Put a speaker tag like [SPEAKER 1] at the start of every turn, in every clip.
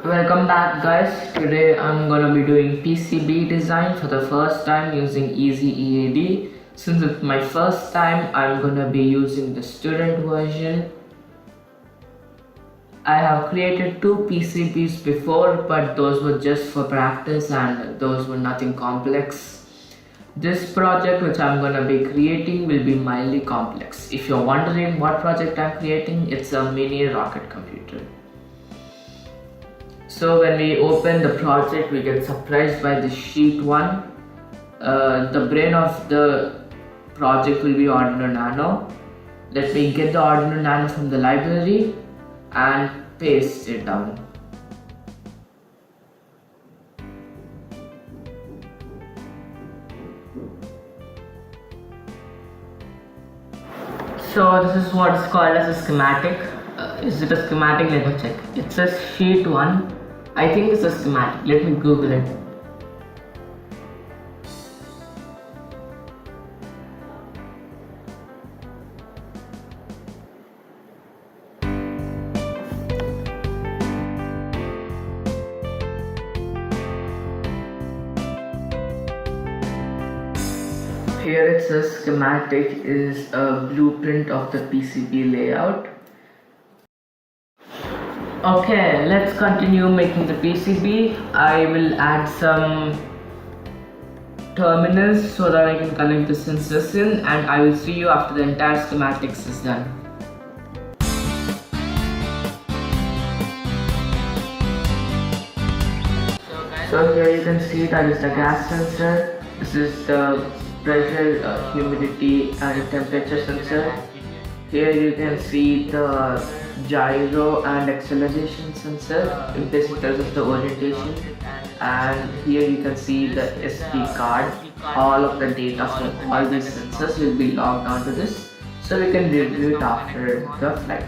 [SPEAKER 1] Welcome back guys. Today I'm gonna be doing PCB design for the first time using Easy EAD. Since it's my first time, I'm gonna be using the student version. I have created two PCBs before, but those were just for practice and those were nothing complex. This project which I'm gonna be creating will be mildly complex. If you're wondering what project I'm creating, it's a mini rocket computer. So when we open the project, we get surprised by the sheet 1. The brain of the project will be Arduino Nano. Let me get the Arduino Nano from the library and paste it down. So this is what is called as a schematic. Is it a schematic? Let me check. It says sheet 1. I think it's a schematic. Let me Google it. Here it says schematic is a blueprint of the PCB layout. Okay, let's continue making the PCB. I will add some terminals so that I can connect the sensors in, and I will see you after the entire schematics is done. So here you can see that is the gas sensor. This is the pressure, humidity and temperature sensor. Here you can see the gyro and acceleration sensor in case it tells us the orientation, and here you can see the SD card. All of the data from all these sensors will be logged onto this, so we can review it after the flight.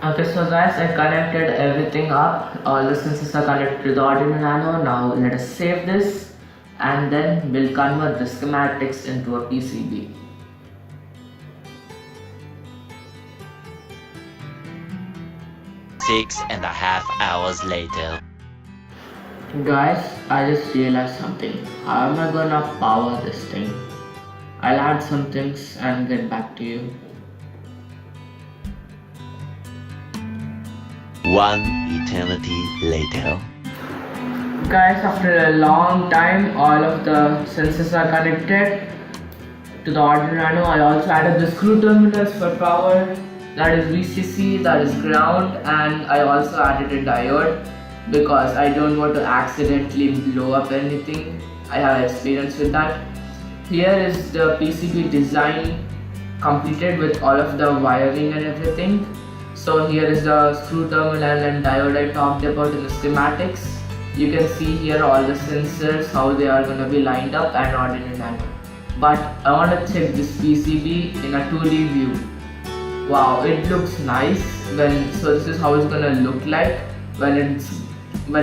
[SPEAKER 1] Okay, so guys, I connected everything up. All the sensors are connected to the Arduino Nano. Now let us save this, and then we'll convert the schematics into a PCB.
[SPEAKER 2] 6.5 hours later.
[SPEAKER 1] Guys, I just realized something. How am I gonna power this thing? I'll add some things and get back to you.
[SPEAKER 2] One eternity later.
[SPEAKER 1] Guys, after a long time, all of the sensors are connected to the Arduino. I also added the screw terminals for power. That is VCC, that is ground, and I also added a diode because I don't want to accidentally blow up anything. I have experience with that. Here is the PCB design completed with all of the wiring and everything. So here is the screw terminal and diode I talked about in the schematics. You can see here all the sensors, how they are going to be lined up and Arduino Nano. But I want to check this PCB in a 2D view. Wow, it looks nice. So this is how it's going to look like when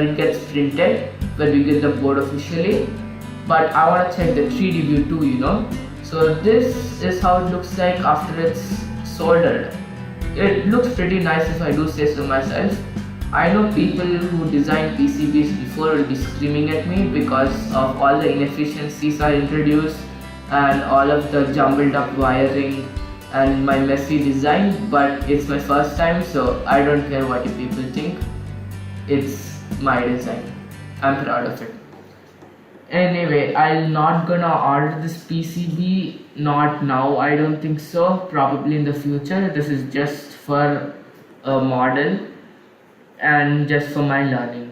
[SPEAKER 1] it gets printed, when we get the board officially. But I want to check the 3D view too. So this is how it looks like after it's soldered. It looks pretty nice if I do say so myself. I know people who design PCBs before will be screaming at me because of all the inefficiencies I introduced and all of the jumbled up wiring and my messy design, but it's my first time, so I don't care what you people think. It's my design. I'm proud of it. Anyway, I'm not gonna order this PCB, not now, I don't think so, probably in the future. This is just for a model and just for my learning.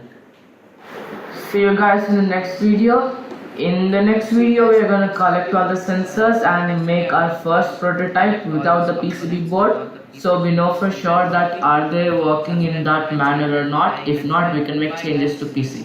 [SPEAKER 1] See you guys in the next video. In the next video, we are gonna collect all the sensors and make our first prototype without the PCB board. So we know for sure that are they working in that manner or not. If not, we can make changes to PCB.